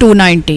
290।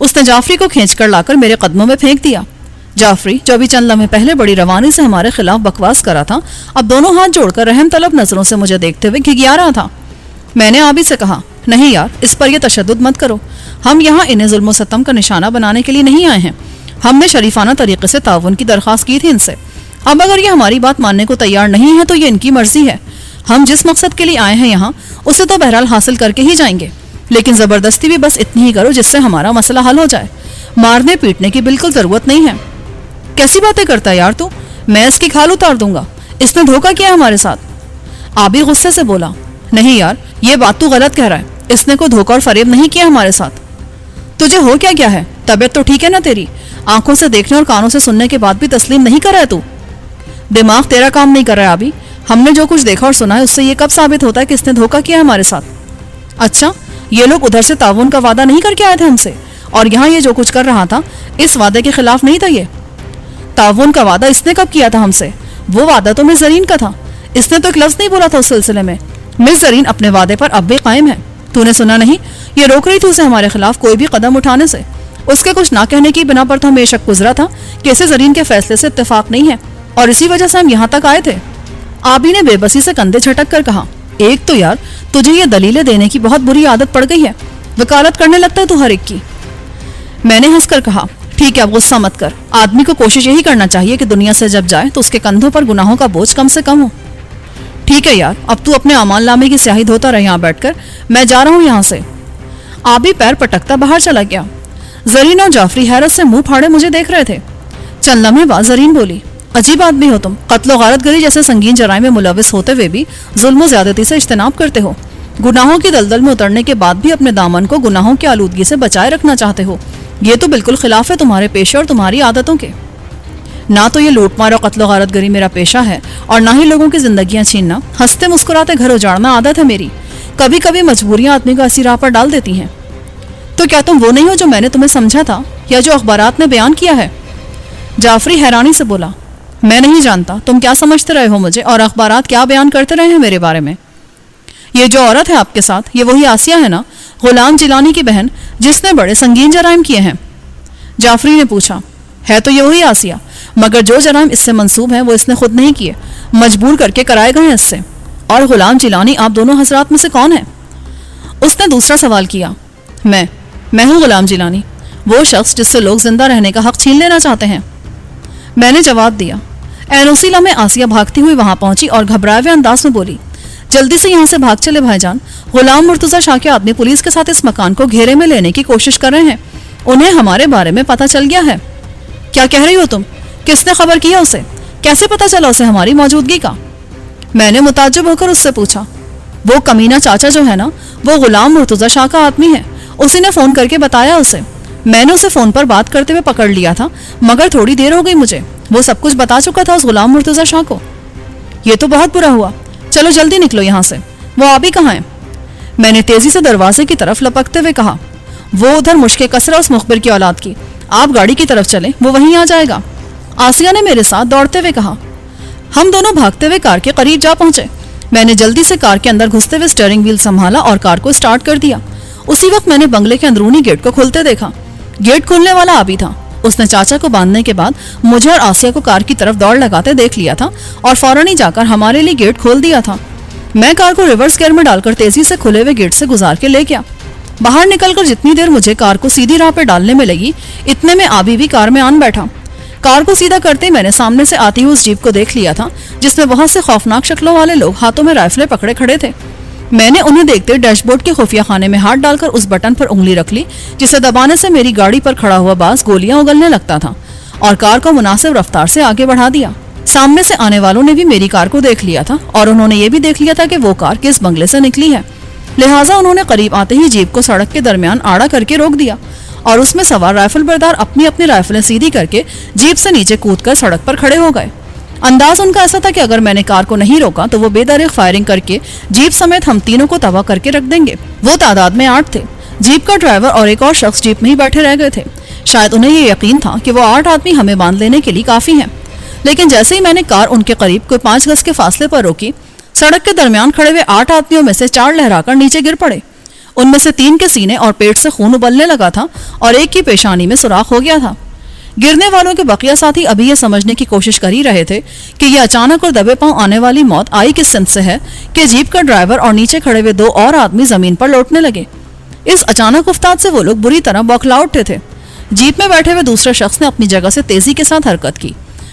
اس نے جعفری کو کھینچ کر لا کر میرے قدموں میں پھینک دیا۔ جعفری جو ابھی چند لمحے پہلے بڑی روانی سے ہمارے خلاف بکواس کرا تھا، اب دونوں ہاتھ جوڑ کر رحم طلب نظروں سے مجھے دیکھتے ہوئے گھگیا رہا تھا۔ میں نے آبی سے کہا، نہیں یار، اس پر یہ تشدد مت کرو، ہم یہاں انہیں ظلم و ستم کا نشانہ بنانے کے لیے نہیں آئے ہیں، ہم نے شریفانہ طریقے سے تعاون کی درخواست کی تھی ان سے، اب اگر یہ ہماری بات ماننے کو تیار نہیں ہے تو یہ ان کی مرضی ہے، ہم جس مقصد کے لیے آئے ہیں یہاں اسے تو بہرحال حاصل کر کے ہی جائیں گے، لیکن زبردستی بھی بس اتنی ہی کرو جس سے ہمارا مسئلہ حل ہو جائے، مارنے پیٹنے کی بالکل ضرورت نہیں ہے۔ کیسی باتیں کرتا ہے یار تو، میں اس کی کھال اتار دوں گا، اس نے دھوکہ کیا ہمارے ساتھ۔ آبی غصے سے بولا، نہیں یار، یہ بات تو غلط کہہ رہا ہے، اس نے کوئی دھوکہ اور فریب نہیں کیا ہمارے ساتھ۔ تجھے ہو کیا ہے، طبیعت تو ٹھیک ہے نا تیری؟ آنکھوں سے دیکھنے اور کانوں سے سننے کے بعد بھی تسلیم نہیں کر رہا ہے تو؟ دماغ تیرا کام نہیں کر رہا ہے ابھی، ہم نے جو کچھ دیکھا اور سنا ہے اس سے یہ کب ثابت ہوتا ہے کہ اس نے دھوکہ کیا ہمارے ساتھ؟ اچھا، یہ لوگ ادھر سے تعاون کا وعدہ نہیں کر کے آئے تھے ہم سے، اور یہاں یہ جو کچھ کر رہا تھا اس وعدے کے خلاف نہیں تھا؟ یہ تعاون کا وعدہ اس نے کب کیا تھا ہم سے؟ وہ وعدہ تو مس زرین کا تھا، اس نے تو ایک لفظ نہیں بولا تھا اس سلسلے میں۔ مس زرین اپنے وعدے پر اب بھی قائم ہے، تو نے سنا نہیں؟ یہ روک رہی تھی اسے ہمارے خلاف کوئی بھی قدم اٹھانے سے، اس کے کچھ نہ کہنے کی بنا پر تو ہمیں شک گزرا تھا کہ اسے زرین کے فیصلے سے اتفاق نہیں ہے، اور اسی وجہ سے ہم یہاں تک آئے تھے۔ آبی نے بے بسی سے کندھے جھٹک کر کہا، ایک تو یار تجھے یہ دلیلیں دینے کی بہت بری عادت پڑ گئی ہے، وکالت کرنے لگتا ہے تو ہر ایک کی۔ میں نے ہنس کر کہا، ٹھیک ہے اب غصہ مت کر، آدمی کو کوشش یہی کرنا چاہیے کہ دنیا سے جب جائے تو اس کے کندھوں پر گناہوں کا بوجھ کم سے کم ہو۔ ٹھیک ہے یار، اب تو اپنے اعمال نامے کی سیاہی دھوتا رہے یہاں بیٹھ کر، میں جا رہا ہوں یہاں سے۔ آبی پیر پٹکتا باہر چلا گیا۔ زرین اور جعفری حیرت سے منہ پھاڑے مجھے دیکھ رہے تھے۔ چند لمحے بعد زرین بولی، عجیب آدمی ہو تم، قتل و غارت گری جیسے سنگین جرائم میں ملوث ہوتے ہوئے بھی ظلم و زیادتی سے اجتناب کرتے ہو، گناہوں کی دلدل میں اترنے کے بعد بھی اپنے دامن کو گناہوں کی آلودگی سے بچائے رکھنا چاہتے ہو، یہ تو بالکل خلاف ہے تمہارے پیشے اور تمہاری عادتوں کے۔ نہ تو یہ لوٹ مار اور قتل و غارت گری میرا پیشہ ہے، اور نہ ہی لوگوں کی زندگیاں چھیننا، ہنستے مسکراتے گھر اجاڑنا عادت ہے میری، کبھی کبھی مجبوریاں آدمی کو ایسی راہ پر ڈال دیتی ہیں۔ تو کیا تم وہ نہیں ہو جو میں نے تمہیں سمجھا تھا، یا جو اخبارات میں بیان کیا ہے؟ جعفری حیرانی سے بولا، میں نہیں جانتا تم کیا سمجھتے رہے ہو مجھے، اور اخبارات کیا بیان کرتے رہے ہیں میرے بارے میں۔ یہ جو عورت ہے آپ کے ساتھ، یہ وہی آسیہ ہے نا، غلام جیلانی کی بہن، جس نے بڑے سنگین جرائم کیے ہیں؟ جعفری نے پوچھا، ہے تو یہ وہی آسیہ، مگر جو جرائم اس سے منسوب ہیں وہ اس نے خود نہیں کیے، مجبور کر کے کرائے گئے ہیں اس سے۔ اور غلام جیلانی آپ دونوں حضرات میں سے کون ہے؟ اس نے دوسرا سوال کیا۔ میں ہوں غلام جیلانی، وہ شخص جس سے لوگ زندہ رہنے کا حق چھین لینا چاہتے ہیں۔ میں نے جواب دیا۔ عین اسی لمحے آسیہ بھاگتی ہوئی وہاں پہنچی اور گھبرائے ہوئے انداز میں بولی، جلدی سے یہاں سے بھاگ چلے بھائی جان، غلام مرتضیٰ شاہ کے آدمی پولیس کے ساتھ اس مکان کو گھیرے میں لینے کی کوشش کر رہے ہیں، انہیں ہمارے بارے میں پتہ چل گیا ہے۔ کیا کہہ رہی ہو تم؟ کس نے خبر کیا اسے؟ کیسے پتہ چلا اسے ہماری موجودگی کا؟ میں نے متعجب ہو کر اس سے پوچھا۔ وہ کمینہ چاچا جو ہے نا، وہ غلام مرتضیٰ شاہ کا آدمی ہے، اسی نے فون کر کے بتایا اسے، میں نے اسے فون پر بات کرتے ہوئے پکڑ لیا تھا، مگر تھوڑی دیر ہو گئی مجھے، وہ سب کچھ بتا چکا تھا اس غلام مرتضیٰ شاہ کو۔ یہ تو بہت برا ہوا، چلو جلدی نکلو یہاں سے۔ وہ آبی کہاں ہے؟ میں نے تیزی سے دروازے کی طرف لپکتے ہوئے کہا، وہ ادھر مشک کسرہ اس مخبر کی اولاد کی، آپ گاڑی کی طرف چلیں، وہ وہیں آ جائے گا۔ آسیہ نے میرے ساتھ دوڑتے ہوئے کہا۔ ہم دونوں بھاگتے ہوئے کار کے قریب جا پہنچے۔ میں نے جلدی سے کار کے اندر گھستے ہوئے اسٹیئرنگ ویل سنبھالا اور کار کو سٹارٹ کر دیا۔ اسی وقت میں نے بنگلے کے اندرونی گیٹ کو کھلتے دیکھا۔ گیٹ کھولنے والا آبی تھا۔ اس نے چاچا کو باندھنے کے بعد مجھے اور آسیہ کو کار کی طرف دوڑ لگاتے دیکھ لیا تھا اور فوراً ہی جا کر ہمارے لیے گیٹ کھول دیا تھا۔ میں کار کو ریورس گیئر میں ڈال کر تیزی سے کھلے ہوئے گیٹ سے گزار کے لے گیا۔ باہر نکل کر جتنی دیر مجھے کار کو سیدھی راہ پہ ڈالنے میں لگی، اتنے میں آبی بھی کار میں آن بیٹھا۔ کار کو سیدھا کرتے میں نے سامنے سے آتی ہوئی اس جیپ کو دیکھ لیا تھا جس میں بہت سے خوفناک شکلوں والے لوگ ہاتھوں میں رائفلیں پکڑے کھڑے تھے۔ میں نے انہیں دیکھتے ڈیش بورڈ کے خفیہ خانے میں ہاتھ ڈال کر اس بٹن پر انگلی رکھ لی جسے دبانے سے میری گاڑی پر کھڑا ہوا باز گولیاں اگلنے لگتا تھا، اور کار کو مناسب رفتار سے آگے بڑھا دیا۔ سامنے سے آنے والوں نے بھی میری کار کو دیکھ لیا تھا اور انہوں نے یہ بھی دیکھ لیا تھا کہ وہ کار کس بنگلے سے نکلی ہے، لہٰذا انہوں نے قریب آتے ہی جیپ کو سڑک کے درمیان آڑا کر کے روک دیا، اور اس میں سوار رائفل بردار اپنی اپنی رائفلیں سیدھی کر کے جیپ سے نیچے کود کر سڑک پر کھڑے ہو گئے۔ انداز ان کا ایسا تھا کہ اگر میں نے کار کو نہیں روکا تو وہ بے دریغ فائرنگ کر کے جیپ سمیت ہم تینوں کو تباہ کر کے رکھ دیں گے۔ وہ تعداد میں 8 تھے۔ جیپ کا ڈرائیور اور ایک اور شخص جیپ میں ہی بیٹھے رہ گئے تھے۔ شاید انہیں یہ یقین تھا کہ وہ 8 آدمی ہمیں باندھ لینے کے لیے کافی ہیں، لیکن جیسے ہی میں نے کار ان کے قریب کوئی 5 گز کے فاصلے پر روکی، سڑک کے درمیان کھڑے ہوئے 8 آدمیوں میں سے 4 لہرا کر نیچے گر پڑے ان میں سے 3 کے سینے اور پیٹ سے خون ابلنے لگا تھا اور ایک کی پیشانی میں سوراخ ہو گیا تھا۔ گرنے والوں کے بقیہ ساتھی ابھی یہ سمجھنے کی کوشش کر ہی رہے تھے کہ یہ اچانک اور دبے پاؤں آنے والی موت آئی کس سمت سے ہے کہ جیپ کا ڈرائیور اور نیچے کھڑے ہوئے 2 اور آدمی زمین پر لوٹنے لگے۔ اس اچانک افتاد سے وہ لوگ بری طرح بوکھلا اٹھے تھے۔ جیپ میں بیٹھے ہوئے دوسرے شخص نے اپنی جگہ سے تیزی کے ساتھ حرکت کی۔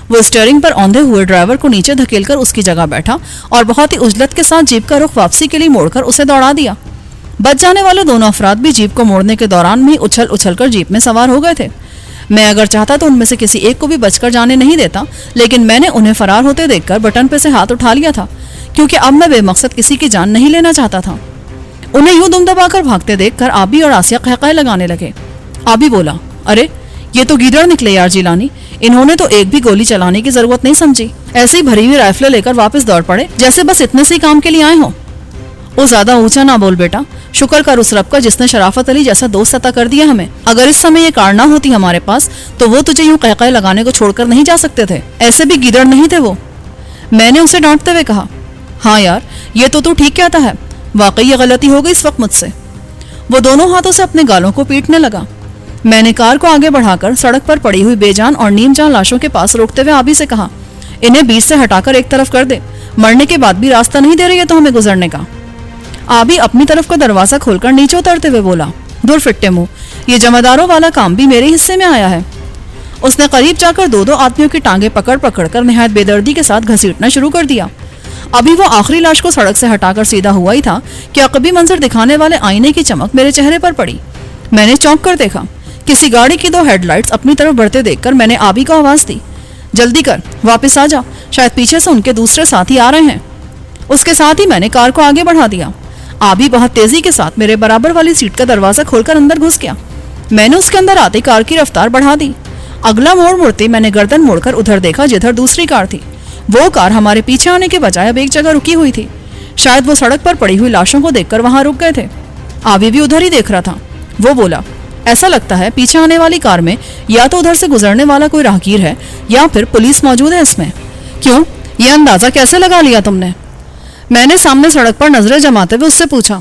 وہ اسٹیئرنگ پر اوندھے ہوئے ڈرائیور کو نیچے دھکیل کر اس کی جگہ بیٹھا اور بہت ہی عجلت کے ساتھ جیپ کا رخ واپسی کے لیے موڑ کر اسے دوڑا دیا۔ بچ جانے والے دونوں افراد بھی جیپ کو موڑنے کے دوران میں اچھل اچھل کر جیپ میں سوار ہو گئے تھے۔ میں اگر چاہتا تو ان میں سے کسی ایک کو بھی بچ کر جانے نہیں دیتا، لیکن میں نے انہیں فرار ہوتے دیکھ کر بٹن پہ سے ہاتھ اٹھا لیا تھا، کیونکہ اب میں بے مقصد کسی کی جان نہیں لینا چاہتا تھا۔ انہیں یوں دم دبا کر بھاگتے دیکھ کر آبی اور آسیہ قہقہے لگانے لگے۔ آبی بولا، ارے یہ تو گیدڑ نکلے یار جیلانی، انہوں نے تو ایک بھی گولی چلانے کی ضرورت نہیں سمجھی، ایسی بھری ہوئی رائفلیں لے کر واپس دوڑ پڑے جیسے بس اتنے سے کام کے لیے آئے ہوں۔ وہ زیادہ اونچا نہ بول بیٹا، شکر کر اس رب کا جس نے شرافت علی جیسا دوست عطا کر دیا ہمیں، اگر اس سمے یہ کار نہ ہوتی ہمارے پاس تو وہ تجھے یوں قہقہے لگانے کو چھوڑ کر نہیں جا سکتے تھے، ایسے بھی گیدڑ نہیں تھے وہ۔ میں نے اسے ڈانٹتے ہوئے کہا، ہاں یار یہ تو ٹھیک کہتا ہے، واقعی یہ غلطی ہو گئی اس وقت مجھ سے۔ وہ دونوں ہاتھوں سے اپنے گالوں کو پیٹنے لگا۔ میں نے کار کو آگے بڑھا کر سڑک پر پڑی ہوئی بے جان اور نیم جان لاشوں کے پاس روکتے ہوئے آبی سے کہا، انہیں بیچ سے ہٹا کر ایک طرف کر دے، مرنے کے بعد بھی راستہ نہیں دے رہی ہے تو ہمیں گزرنے کا۔ آبی اپنی طرف کا دروازہ کھول کر نیچے اترتے ہوئے بولا، دور فٹے منہ، یہ جمعداروں والا کام بھی میرے حصے میں آیا ہے۔ اس نے قریب جا کر 2 آدمیوں کی ٹانگیں پکڑ پکڑ کر نہایت بے دردی کے ساتھ گھسیٹنا شروع کر دیا۔ ابھی وہ آخری لاش کو سڑک سے ہٹا کر سیدھا ہوا ہی تھا کہ عقبی منظر دکھانے والے آئینے کی چمک میرے چہرے پر پڑی۔ میں نے چونک کر دیکھا، کسی گاڑی کی 2 ہیڈ لائٹس اپنی طرف بڑھتے دیکھ کر میں نے آبی کو آواز دی، جلدی کر واپس آ جا، شاید پیچھے سے ان کے دوسرے ساتھی آ رہے ہیں۔ اس کے ساتھ ہی میں نے کار کو آگے بڑھا دیا۔ آبی بہت تیزی کے ساتھ میرے برابر والی سیٹ کا دروازہ کھول کر اندر گھس گیا۔ میں نے اس کے اندر آتے کار کی رفتار بڑھا دی۔ اگلا موڑ مڑتے میں نے گردن موڑ کر ادھر دیکھا جدھر دوسری کار تھی۔ وہ کار ہمارے پیچھے آنے کے بجائے اب ایک جگہ رکی ہوئی تھی، شاید وہ سڑک پر پڑی ہوئی لاشوں کو دیکھ کر وہاں رک گئے تھے۔ آبی بھی ادھر ہی دیکھ رہا تھا۔ وہ بولا، ایسا لگتا ہے پیچھے آنے والی کار میں یا تو ادھر سے گزرنے والا کوئی راہگیر ہے یا پھر پولیس موجود ہے اس میں۔ کیوں، یہ اندازہ کیسے لگا لیا تم نے؟ میں نے سامنے سڑک پر نظریں جماتے ہوئے اس سے پوچھا۔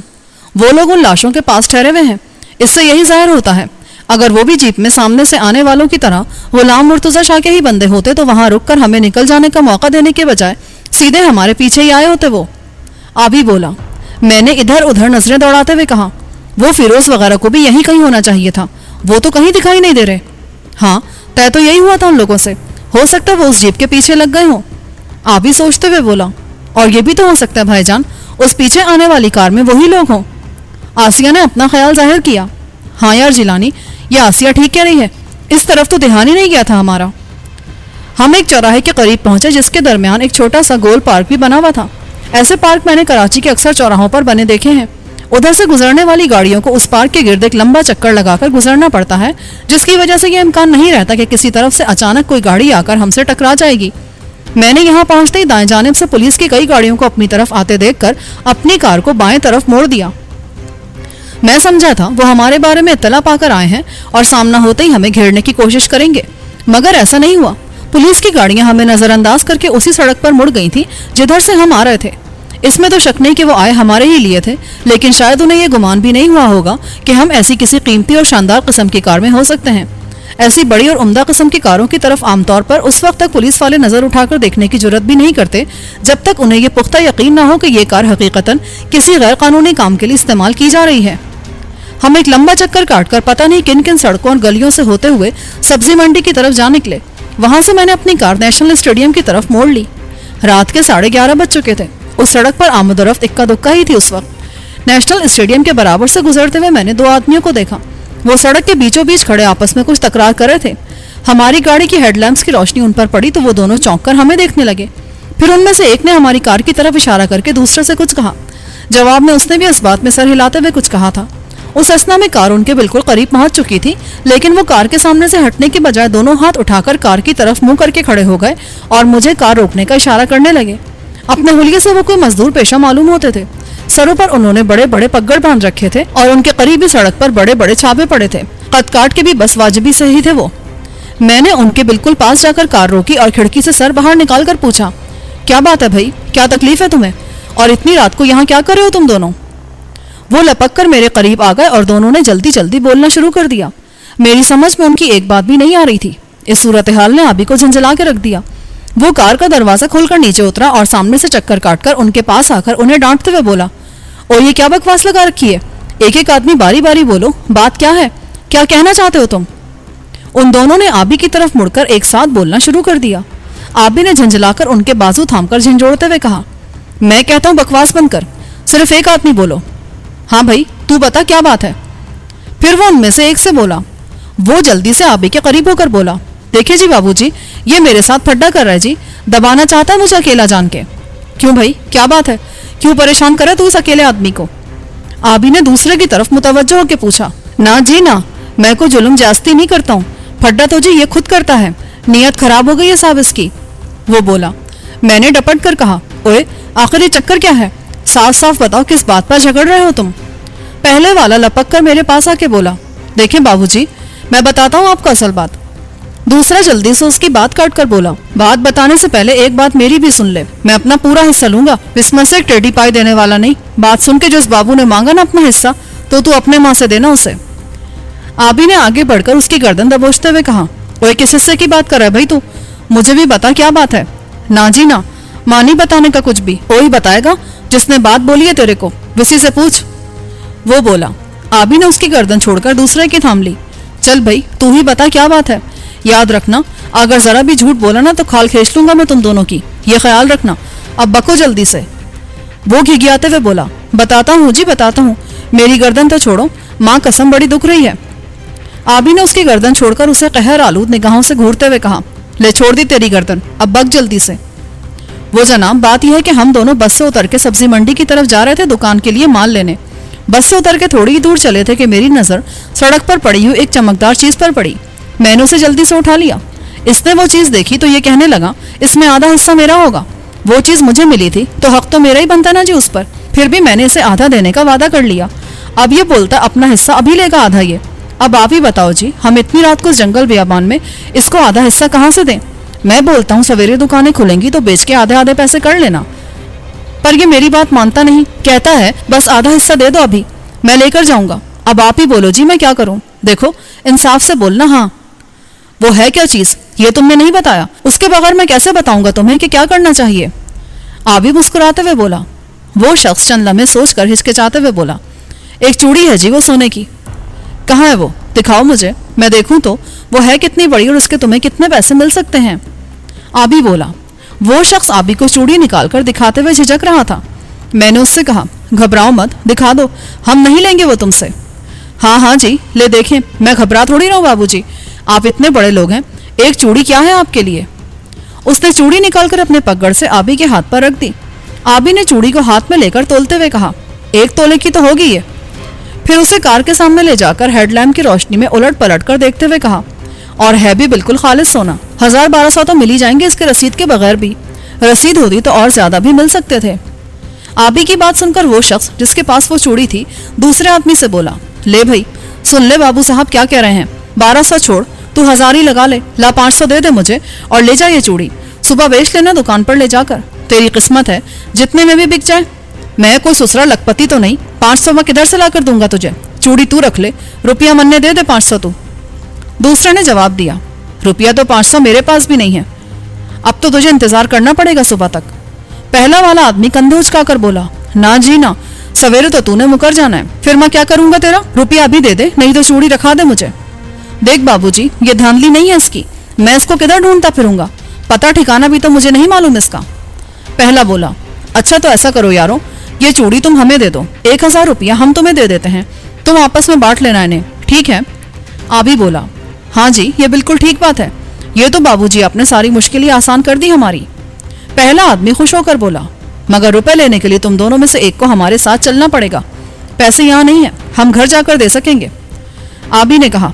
وہ لوگ ان لاشوں کے پاس ٹھہرے ہوئے ہیں، اس سے یہی ظاہر ہوتا ہے، اگر وہ بھی جیپ میں سامنے سے آنے والوں کی طرح غلام مرتضی شاہ کے ہی بندے ہوتے تو وہاں رک کر ہمیں نکل جانے کا موقع دینے کے بجائے سیدھے ہمارے پیچھے ہی آئے ہوتے۔ وہ آبی بولا۔ میں نے ادھر ادھر نظریں دوڑاتے ہوئے کہا، وہ فیروز وغیرہ کو بھی یہیں کہیں ہونا چاہیے تھا، وہ تو کہیں دکھائی نہیں دے رہے۔ ہاں طے تو یہی ہوا تھا ان لوگوں سے، ہو سکتا ہے وہ اس جیپ کے پیچھے لگ گئے ہوں۔ آبی سوچتے ہوئے بولا، اور یہ بھی تو ہو سکتا ہے بھائی جان اس پیچھے آنے والی کار میں وہی لوگ ہوں۔ آسیہ نے اپنا خیال ظاہر کیا۔ ہاں یار جیلانی، یہ آسیہ ٹھیک کہہ رہی ہے، اس طرف تو دھیان ہی نہیں گیا تھا ہمارا۔ ہم ایک چوراہے کے قریب پہنچے جس کے درمیان ایک چھوٹا سا گول پارک بھی بنا ہوا تھا۔ ایسے پارک میں نے کراچی کے اکثر چوراہوں پر بنے دیکھے ہیں۔ ادھر سے گزرنے والی گاڑیوں کو اس پارک کے گرد ایک لمبا چکر لگا کر گزرنا پڑتا ہے، جس کی وجہ سے یہ امکان نہیں رہتا کہ کسی طرف سے اچانک کوئی گاڑی آ کر ہم سے ٹکرا جائے گی۔ میں نے یہاں پہنچتے ہی دائیں جانب سے پولیس کی کئی گاڑیوں کو اپنی طرف آتے دیکھ کر اپنی کار کو بائیں طرف موڑ دیا۔ میں سمجھا تھا وہ ہمارے بارے میں اطلاع پا کر آئے ہیں اور سامنا ہوتے ہی ہمیں گھیرنے کی کوشش کریں گے، مگر ایسا نہیں ہوا۔ پولیس کی گاڑیاں ہمیں نظر انداز کر کے اسی سڑک پر مڑ گئی تھیں جدھر سے ہم آ رہے تھے۔ اس میں تو شک نہیں کہ وہ آئے ہمارے ہی لیے تھے، لیکن شاید انہیں یہ گمان بھی نہیں ہوا ہوگا کہ ہم ایسی کسی قیمتی اور شاندار قسم کی کار میں ہو سکتے ہیں۔ ایسی بڑی اور عمدہ قسم کی کاروں کی طرف عام طور پر اس وقت تک پولیس والے نظر اٹھا کر دیکھنے کی جرت بھی نہیں کرتے جب تک انہیں یہ پختہ یقین نہ ہو کہ یہ کار حقیقتاً کسی غیر قانونی کام کے لیے استعمال کی جا رہی ہے۔ ہم ایک لمبا چکر کاٹ کر پتہ نہیں کن کن سڑکوں اور گلیوں سے ہوتے ہوئے سبزی منڈی کی طرف جا نکلے۔ وہاں سے میں نے اپنی کار نیشنل اسٹیڈیم کی طرف موڑ لی۔ رات کے 11:30 بج چکے تھے۔ اس سڑک پر آمد و رفت اکا دکا ہی تھی اس وقت۔ نیشنل اسٹیڈیم کے برابر سے گزرتے ہوئے میں نے 2 آدمیوں کو دیکھا۔ وہ سڑک کے بیچوں بیچ کھڑے آپس میں کچھ تکرار کر رہے تھے۔ ہماری گاڑی کی ہیڈ لیمپس کی روشنی ان پر پڑی تو وہ دونوں چونک کر ہمیں دیکھنے لگے۔ پھر ان میں سے ایک نے ہماری کار کی طرف اشارہ کر کے دوسرے سے کچھ کہا۔ جواب میں اس نے بھی اس بات میں سر ہلاتے ہوئے کچھ کہا تھا۔ اس اثنا میں کار ان کے بالکل قریب پہنچ چکی تھی، لیکن وہ کار کے سامنے سے ہٹنے کے بجائے دونوں ہاتھ اٹھا کر کار کی طرف منہ کر کے کھڑے ہو گئے اور مجھے کار روکنے کا اشارہ کرنے لگے۔ اپنے حلیے سے وہ کوئی مزدور پیشہ معلوم ہوتے تھے۔ سروں پر انہوں نے بڑے بڑے پگڑ باندھ رکھے تھے اور ان کے قریبی سڑک پر بڑے بڑے چھاپے پڑے تھے۔ قد کاٹ کے بھی بس واجبی صحیح تھے وہ۔ میں نے ان کے بالکل پاس جا کر کار روکی اور کھڑکی سے سر باہر نکال کر پوچھا، کیا بات ہے بھائی، کیا تکلیف ہے تمہیں، اور اتنی رات کو یہاں کیا کر رہے ہو تم دونوں؟ وہ لپک کر میرے قریب آ گئے اور دونوں نے جلدی جلدی بولنا شروع کر دیا۔ میری سمجھ میں ان کی ایک بات بھی نہیں آ رہی تھی۔ اس صورتحال نے آبی کو جھنجھلا کے رکھ دیا۔ وہ کار کا دروازہ کھول کر نیچے اترا اور سامنے سے چکر کاٹ کر ان کے پاس آ کر انہیں ڈانٹتے ہوئے بولا، اور یہ کیا بکواس لگا رکھی ہے؟ ایک ایک آدمی باری باری بولو، بات کیا ہے؟ کیا کہنا چاہتے ہو تم؟ ان دونوں نے آبی کی طرف مڑ کر ایک ساتھ بولنا شروع کر دیا۔ آبی نے جھنجھلا کر ان کے بازو تھام کر جھنجھوڑتے ہوئے کہا، میں کہتا ہوں بکواس بند کر، صرف ایک آدمی بولو۔ ہاں بھائی تو بتا کیا بات ہے؟ پھر وہ ان میں سے ایک سے بولا۔ وہ جلدی سے آبی کے قریب ہو کر بولا، دیکھیں جی بابو جی، یہ میرے ساتھ پھڈا کر رہا ہے جی، دبانا چاہتا ہے مجھے اکیلا جان کے۔ کیوں بھائی کیا بات ہے؟ کیوں پریشان کرے تو اس اکیلے آدمی کو؟ آبی نے دوسرے کی طرف متوجہ ہو کے پوچھا۔ نہ جی نہ، میں کوئی ظلم جاستی نہیں کرتا ہوں، پھڈا تو جی یہ خود کرتا ہے، نیت خراب ہو گئی ہے صاحب اس کی۔ وہ بولا۔ میں نے ڈپٹ کر کہا، اوئے آخر یہ چکر کیا ہے؟ صاف صاف بتاؤ کس بات پر جھگڑ رہے ہو تم؟ پہلے والا لپک کر میرے پاس آ کے بولا، دیکھیں بابو جی، میں بتاتا ہوں آپ کو اصل بات۔ دوسرا جلدی سے اس کی بات کاٹ کر بولا، بات بتانے سے پہلے ایک بات میری بھی سن لے، میں اپنا پورا حصہ لوں گا، اس میں سے ایک ٹیڈی پائی دینے والا نہیں۔ بات سن کے جو اس بابو نے مانگا نا اپنا حصہ، تو اپنے ماں سے دینا اسے۔ آبی نے آگے بڑھ کر اس کی گردن دبوچتے ہوئے کہا، اوے کس حصے کی بات کر رہا ہے بھائی تو؟ مجھے بھی بتا کیا بات ہے۔ نہ جی نہ، ماں نہیں بتانے کا کچھ بھی، وہی بتائے گا جس نے بات بولی ہے تیرے کو، اسی سے پوچھ۔ وہ بولا۔ آبی نے اس کی گردن چھوڑ کر دوسرے کی تھام لی۔ چل بھائی تو ہی بتا کیا بات ہے، یاد رکھنا اگر ذرا بھی جھوٹ بولا نا تو کھال کھینچ لوں گا میں تم دونوں کی، یہ خیال رکھنا۔ اب بکو جلدی سے۔ وہ گھگیاتے ہوئے بولا، بتاتا ہوں جی بتاتا ہوں، میری گردن تو چھوڑو، ماں قسم بڑی دکھ رہی ہے۔ آبی نے اس کی گردن چھوڑ کر اسے قہر آلود نگاہوں سے گھورتے ہوئے کہا، لے چھوڑ دی تیری گردن، اب بک جلدی سے۔ وہ جناب بات یہ ہے کہ ہم دونوں بس سے اتر کے سبزی منڈی کی طرف جا رہے تھے دکان کے لیے مال لینے۔ بس سے اتر کے تھوڑی ہی دور چلے تھے کہ میری نظر سڑک پر پڑی ہوئی ایک چمکدار چیز پر پڑی۔ میں نے اسے جلدی سے اٹھا لیا۔ اس نے وہ چیز دیکھی تو یہ کہنے لگا، اس میں آدھا حصہ میرا ہوگا۔ وہ چیز مجھے ملی تھی تو حق تو میرا ہی بنتا نا جی اس پر، پھر بھی میں نے اسے آدھا دینے کا وعدہ کر لیا۔ اب یہ بولتا اپنا حصہ ابھی لے گا آدھا یہ۔ اب آپ ہی بتاؤ جی، ہم اتنی رات کو جنگل بیابان میں اس کو آدھا حصہ کہاں سے دیں؟ میں بولتا ہوں سویرے دکانیں کھلیں گی تو بیچ کے آدھے آدھے پیسے کر لینا، پر یہ میری بات مانتا نہیں، کہتا ہے بس آدھا حصہ دے دو ابھی، میں لے کر جاؤں گا۔ اب آپ ہی بولو جی میں کیا کروں؟ دیکھو انصاف سے بولنا۔ ہاں وہ ہے کیا چیز یہ تم نے نہیں بتایا، اس کے بغیر میں کیسے بتاؤں گا تمہیں کہ کیا کرنا چاہیے؟ آبی مسکراتے ہوئے بولا۔ وہ شخص چند لمحے سوچ کر ہچکچاتے ہوئے بولا، ایک چوڑی ہے جی وہ سونے کی۔ کہاں ہے وہ؟ دکھاؤ مجھے، میں دیکھوں تو وہ ہے کتنی بڑی اور اس کے تمہیں کتنے پیسے مل سکتے ہیں۔ آبی بولا۔ وہ شخص آبی کو چوڑی نکال کر دکھاتے ہوئے جھجک رہا تھا۔ میں نے اس سے کہا، گھبراؤ مت، دکھا دو، ہم نہیں لیں گے وہ تم سے۔ ہاں ہاں جی لے دیکھیں، میں گھبرا تھوڑی رہا ہوں بابو جی، آپ اتنے بڑے لوگ ہیں، ایک چوڑی کیا ہے آپ کے لیے؟ اس نے چوڑی نکال کر اپنے پگڑ سے آبی کے ہاتھ پر رکھ دی۔ آبی نے چوڑی کو ہاتھ میں لے کر تولتے ہوئے کہا، 1 تولے کی تو ہوگی یہ۔ پھر اسے کار کے سامنے لے جا کر ہیڈ لیمپ کی روشنی میں الٹ پلٹ کر دیکھتے ہوئے کہا، اور ہے بھی بالکل خالص سونا، 1000-1200 تو مل ہی جائیں گے اس کے رسید کے بغیر بھی، رسید ہوتی تو اور زیادہ بھی مل سکتے تھے۔ آبی کی بات سن کر وہ شخص جس کے پاس وہ چوڑی تھی دوسرے آدمی سے بولا، لے بھائی سن لے بابو صاحب کیا کہہ رہے ہیں، 1200 چھوڑ، تو 1000 ہی لگا لے، لا 500 دے دے مجھے اور لے جا یہ چوڑی، صبح بیچ لینا دکان پر لے جا کر، تیری قسمت ہے جتنے میں بھی بک جائے، میں کوئی سسرا لکھپتی تو نہیں، 500 میں کدھر سے لا کر دوں گا تجھے، چوڑی تو رکھ لے، روپیہ مننے دے دے 500 تو۔ دوسرے نے جواب دیا، روپیہ تو 500 میرے پاس بھی نہیں ہے، اب تو تجھے انتظار کرنا پڑے گا صبح تک۔ پہلا والا آدمی کندھے اچکا کر بولا، نہ جی نہ، سویرے تو نے مکر جانا ہے، پھر میں کیا کروں گا تیرا، روپیہ ابھی دے دے نہیں تو چوڑی رکھا دے مجھے۔ دیکھ بابو جی یہ دھاندلی نہیں ہے اس کی، میں اس کو کدھر ڈھونڈتا پھروں گا، پتہ ٹھکانہ بھی تو مجھے نہیں معلوم اس کا۔ پہلا بولا، اچھا تو ایسا کرو یارو، یہ چوڑی تم ہمیں دے دو، 1000 روپیہ ہم تمہیں دے دیتے ہیں، تم آپس میں بانٹ لینا انہیں، ٹھیک ہے؟ آبی بولا، ہاں جی یہ بالکل ٹھیک بات ہے، یہ تو بابو جی آپ نے ساری مشکلیں آسان کر دی ہماری۔ پہلا آدمی خوش ہو کر بولا، مگر روپے لینے کے لیے تم دونوں میں سے ایک کو ہمارے ساتھ چلنا پڑے گا، پیسے یہاں نہیں ہیں، ہم گھر جا کر دے سکیں گے۔ آبی نے کہا،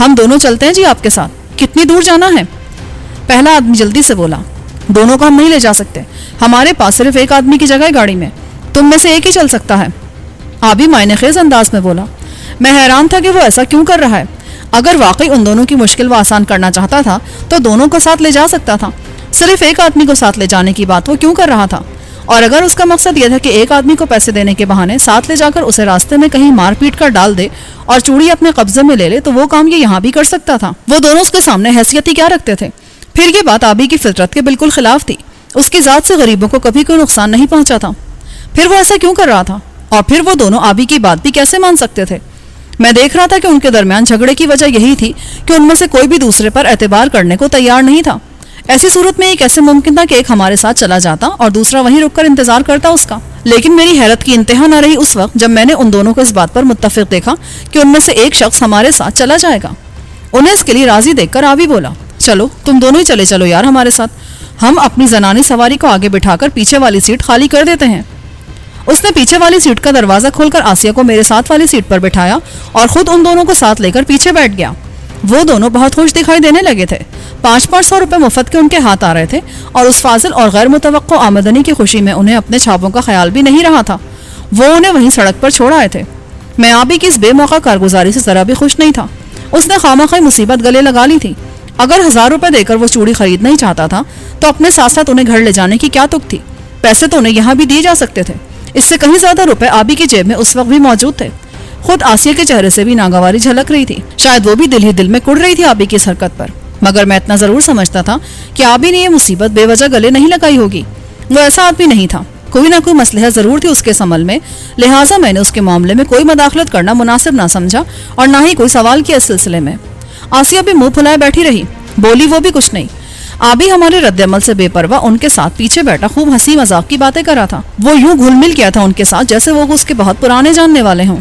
ہم دونوں چلتے ہیں جی آپ کے ساتھ، کتنی دور جانا ہے؟ پہلا آدمی جلدی سے بولا، دونوں کو ہم نہیں لے جا سکتے، ہمارے پاس صرف ایک آدمی کی جگہ ہے گاڑی میں، تم میں سے ایک ہی چل سکتا ہے۔ آبی معنی خیز انداز میں بولا۔ میں حیران تھا کہ وہ ایسا کیوں کر رہا ہے، اگر واقعی ان دونوں کی مشکل وہ آسان کرنا چاہتا تھا تو دونوں کو ساتھ لے جا سکتا تھا، صرف ایک آدمی کو ساتھ لے جانے کی بات وہ کیوں کر رہا تھا؟ اور اگر اس کا مقصد یہ تھا کہ ایک آدمی کو پیسے دینے کے بہانے ساتھ لے جا کر اسے راستے میں کہیں مار پیٹ کر ڈال دے اور چوڑی اپنے قبضے میں لے لے تو وہ کام یہ یہاں بھی کر سکتا تھا۔ وہ دونوں اس کے سامنے حیثیت ہی کیا رکھتے تھے؟ پھر یہ بات آبی کی فطرت کے بالکل خلاف تھی۔ اس کی ذات سے غریبوں کو کبھی کوئی نقصان نہیں پہنچا تھا، پھر وہ ایسا کیوں کر رہا تھا؟ اور پھر وہ دونوں آبی کی بات بھی کیسے مان سکتے تھے؟ میں دیکھ رہا تھا کہ ان کے درمیان جھگڑے کی وجہ یہی تھی کہ ان میں سے کوئی بھی دوسرے پر اعتبار کرنے کو تیار نہیں تھا۔ ایسی صورت میں یہ کیسے ممکن تھا کہ ایک ہمارے ساتھ چلا جاتا اور دوسرا وہیں رک کر انتظار کرتا اس کا؟ لیکن میری حیرت کی انتہا نہ رہی اس وقت جب میں نے ان دونوں کو اس بات پر متفق دیکھا کہ ان میں سے ایک شخص ہمارے ساتھ چلا جائے گا۔ انہیں اس کے لیے راضی دیکھ کر آبی بولا، چلو تم دونوں ہی چلے چلو یار ہمارے ساتھ، ہم اپنی زنانی سواری کو آگے بٹھا کر پیچھے والی سیٹ خالی کر دیتے ہیں۔ اس نے پیچھے والی سیٹ کا دروازہ کھول کر آسیہ کو میرے ساتھ والی سیٹ پر بٹھایا اور خود ان دونوں کو ساتھ لے کر پیچھے بیٹھ گیا۔ وہ دونوں بہت خوش دکھائی دینے لگے تھے۔ 500 روپے مفت کے ان کے ہاتھ آ رہے تھے اور اس فاضل اور غیر متوقع آمدنی کی خوشی میں انہیں اپنے چھاپوں کا خیال بھی نہیں رہا تھا۔ وہ انہیں وہیں سڑک پر چھوڑ آئے تھے۔ میں آبی کی اس بے موقع کارگزاری سے ذرا بھی خوش نہیں تھا۔ اس نے خواہ مصیبت گلے لگا لی تھی۔ اگر 1000 روپے دے کر وہ چوڑی خریدنا ہی چاہتا تھا تو اپنے ساتھ ساتھ انہیں گھر لے جانے کی کیا تک تھی؟ پیسے تو انہیں یہاں بھی دیے جا سکتے تھے۔ اس سے کہیں زیادہ روپے آبی کی جیب میں اس وقت بھی موجود تھے۔ خود آسیہ کے چہرے سے بھی ناگواری جھلک رہی تھی، شاید وہ بھی دل ہی دل میں کڑ رہی تھی آبی کی اس حرکت پر، مگر میں اتنا ضرور سمجھتا تھا کہ آبی نے یہ مصیبت بے وجہ گلے نہیں لگائی ہوگی۔ وہ ایسا آدمی نہیں تھا، کوئی نہ کوئی مصلحت ضرور تھی اس کے عمل میں، لہٰذا میں نے اس کے معاملے میں کوئی مداخلت کرنا مناسب نہ سمجھا اور نہ ہی کوئی سوال کیا اس سلسلے میں۔ آسیہ بھی منہ پھلائے بیٹھی رہی، بولی وہ بھی کچھ نہیں۔ آبی ہمارے رد عمل سے بے پرواہ ان کے ساتھ پیچھے بیٹھا خوب ہنسی مذاق کی باتیں کر رہا تھا۔ وہ یوں گھل مل گیا تھا ان کے ساتھ جیسے وہ اس کے بہت پرانے جاننے والے ہوں۔